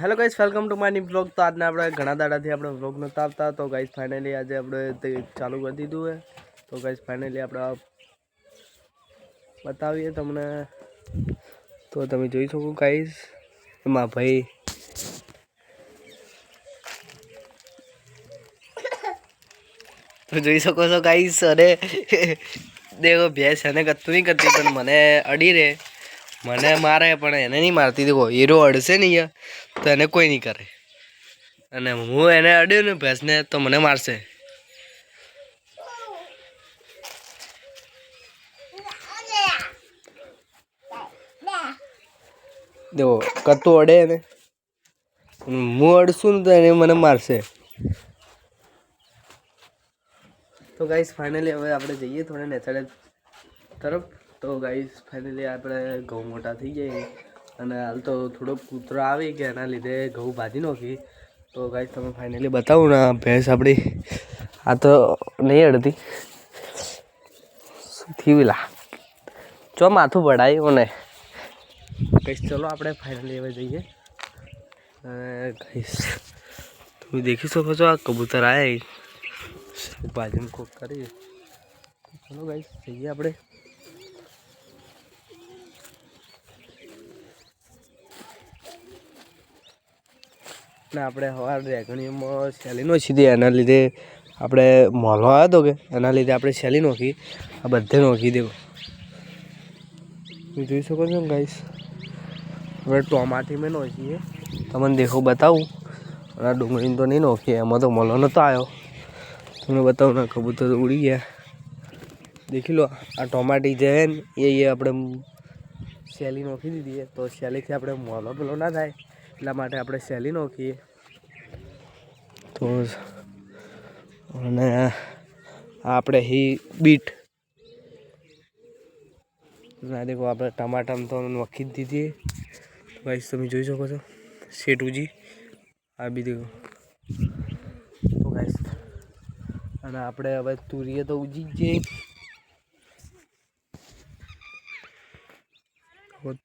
Hello guys, welcome to my new vlog. તો આજના આપણે ઘણા દાડાથી આપણે વ્લોગ નતા આવતા, તો ગાઈસ ફાઇનલી આજે આપણે તે ચાલુ કરી દીધું છે। તો ગાઈસ ફાઇનલી આપણે બતાવીએ તમને। તો તમે જોઈ શકો ગાઈસ, એમાં ભાઈ તો જોઈ શકો છો ગાઈસ। અરે દેખો ભેંસ એને કતું નહીં કરતી, પણ મને અડી રે, મને મારે પણ એને નહીં મારતી। દેખો હીરો અડશે નહીં તો એને કોઈ નહીં કરે, અને હું એને અડ્યો ને ભેંસને તો મને મારશે। દેખો કતું અડે ને, હું અડશું ને તો એને મને મારશે। તો ગાઈસ ફાઇનલી હવે આપણે જઈએ થોડા નેચરલ તરફ। તો ગાઈસ ફાઇનલી આપણે ઘઉં મોટા થઈ જાય, અને હાલ તો થોડો કૂતરો આવી કે એના લીધે ઘઉં ભાજી નાખી। તો ગાઈસ તમે ફાઇનલી બતાવું ને, ભેંસ આપણી આ તો નહીં અડતી થીવીલા ચો માથું પડાયું ને ગાઈસ। ચલો આપણે ફાઇનલી હવે જઈએ। ગાઈસ તમે દેખી શકો છો, આ કબૂતર આયા ભાજીને કોક કરી। ચલો ગાઈસ જઈએ આપણે। ને આપણે હવાર રેગણીમાં શેલી નો સીધી, એના લીધે આપણે મોલો આવ્યો હતો કે એના લીધે આપણે શેલી નોખી, આ બધે નોખી દેવો જોઈ શકો છો ગાઈસ। હવે ટોમાટી મેં નોખીએ, તમને દેખો બતાવું। આ ડુંગળી તો નહીં નોખી, એમાં તો મોલો નહોતો આવ્યો। તમને બતાવું ને, કબૂતર તો ઉડી ગયા। દેખી લો, આ ટોમાટી જે છે ને એ આપણે શેલી નોખી દીધી। તો શેલીથી આપણે મોલો પેલો ના થાય, એટલા માટે આપણે શેલી નોખીએ। તો અને આપણે બીટ ના દેખો, આપણે ટમાટામાં તો નોખી જ દીધી। ગાઈસ તમે જોઈ શકો છો, શેઠુજી આ બી દેખો। તો ગાઈસ અને આપણે હવે તુરીએ તો ઉજી જ જઈએ,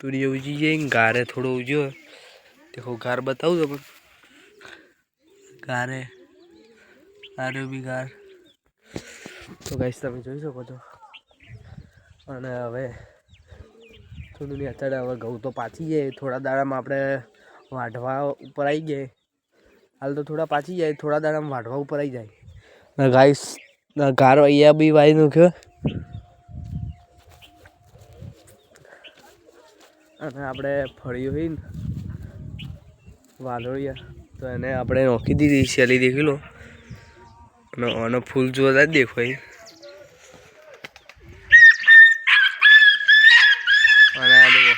તુરીએ ઉજી જઈએ। ગારે થોડો ઉજ્યો, દેખો ગાર બતાવું તમે, ગારે આરે બી ગાર। તો ગાઈસ તમે જોઈ શકો છો। અને હવે થોડું નહીં, અત્યારે હવે ઘઉં તો પાછી જાય, થોડા દાડામાં આપણે વાઢવા ઉપર આવી જાય। હાલ તો થોડા પાછી જાય, થોડા દાડામાં વાઢવા ઉપર આવી જાય। ગાઈસ ગારો અહીંયા બી વાઈ નાખ્યો, અને આપણે ફળીઓ હોય ને વાલોળિયા, તો એને આપણે નોખી દીધી શેલી દેખી લો। અને આનો ફૂલ જોરદાર દેખાય, અને આ દેખો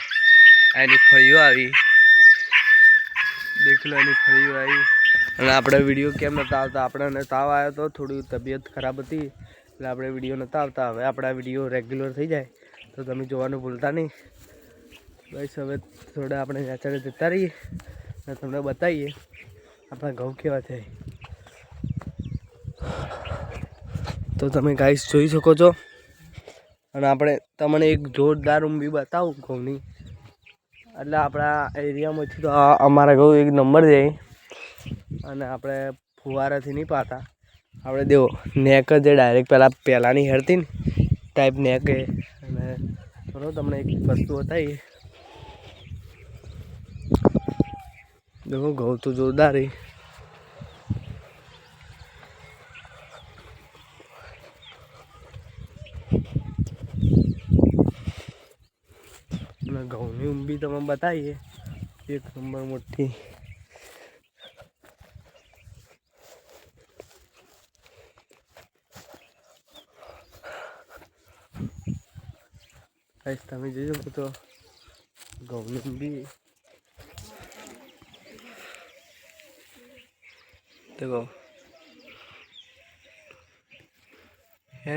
એની ફળીઓ આવી, દેખ લો એની ફળીઓ આવી। અને આપણે વિડીયો કેમ નહોતા આવતા, આપણને તાવ આવ્યો હતો, થોડી તબિયત ખરાબ હતી, એટલે આપણે વિડીયો નહોતા આવતા। હવે આપણા વિડીયો રેગ્યુલર થઈ જાય તો તમે જોવાનું ભૂલતા નહીં ગાઈસ। હવે થોડા આપણે નેચરે જતા રહીએ અને તમને બતાવીએ આપણા ઘઉં કેવા થાય। તો તમે ગાઈસ જોઈ શકો છો। અને આપણે તમને એક જોરદાર ઊંબી બતાવું ઘઉંની, એટલે આપણા એરિયામાંથી તો અમારા ઘઉં એક નંબર જાય। અને આપણે ફુવારાથી નહીં પાતા, આપણે દેવો નેક જે ડાયરેક્ટ પહેલાંની હેરતી ને ટાઈપ નેક। અને ચલો તમને એક વસ્તુ બતાવીએ, દેખો ઘઉં તો જોરદાર है। ઘઉંની ઊંબી તમે બતાવીએ, એક નંબર મોટી। તમે જોઈ શકો તો ઘઉંની ઊંબી देखो है,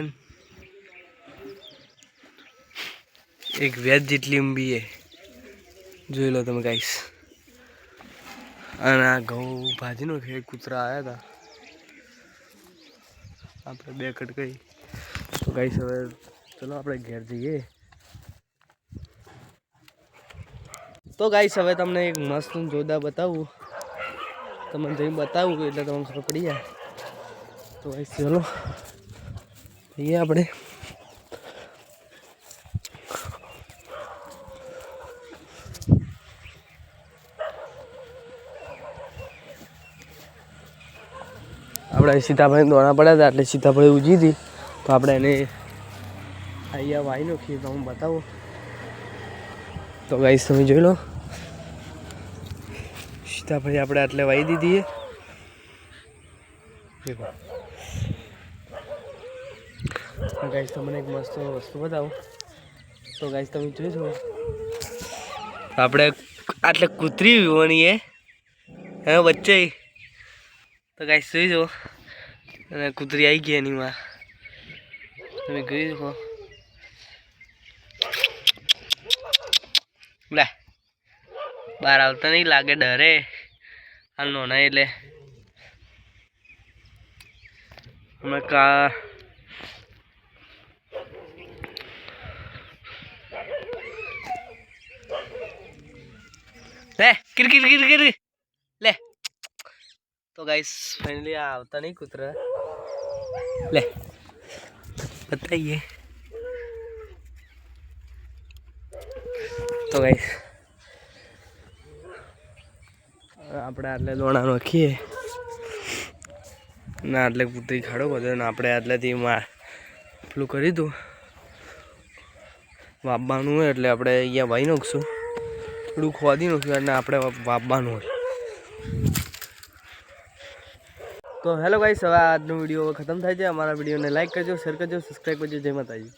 एक वेज જેટલી ઊંબી है, જોઈ લો તમે ગાઈસ। અને આ ઘઉં ભાજીનો છે, કૂતરા આવ્યા હતા, આપણે બે કટકાઈ। તો ગાઈસ હવે ચલો આપણે ઘેર જઈએ। તો ગાઈસ હવે તમને એક મસ્ત જોરદાર બતાવું, તમને જઈને બતાવું એટલે તમને ખબર પડી જાય. તો ગાઈસ ચલો જઈએ આપણે. આપણે સીતાફળી દોણા પડ્યા હતા એટલે સીતાફળી ઉજી હતી, તો આપણે એને અહીંયા વાઈ નાખીએ તો હું બતાવું. તો ગાઈસ તમે જોઈ લો, સીતાફળી આપણે આટલે વાઈ દીધી છે. ગાઈસ તમને એક મસ્ત વસ્તુ બતાવું. તો ગાઈસ તમે જોઈ છો આપણે આટલે કૂતરી વિવણીએ હે વચ્ચે. તો ગાઈસ જોઈ જો, અને કૂતરી આવી ગઈ એની માં, તમે જોઈ શકો. લે બહાર આવતા નહીં લાગે, ડરે હાલ નોના એટલે. અમે કા લે કિરકિર કિરકિર લે. તો ગાઈસ ફાઇનલી આવતા નહીં કૂતરા, લે બતાઈએ. તો ગાઈસ આપણે આટલે દોણા નાખીએ ને આટલે કૂતરી ખાડો બધો ને આપણે આટલેથી પેલું કરી દઉં વાપવાનું હોય એટલે આપણે અહીંયા વાઈ નાખશું, થોડું ખોદી નાખ્યું અને આપણે વાપવાનું હોય. તો હેલો ગાઈસ, હવે આજનો વિડીયો ખતમ થાય છે. અમારા વિડીયોને લાઈક કરજો, શેર કરજો, સબસ્ક્રાઈબ કરજો. જય માતાજી.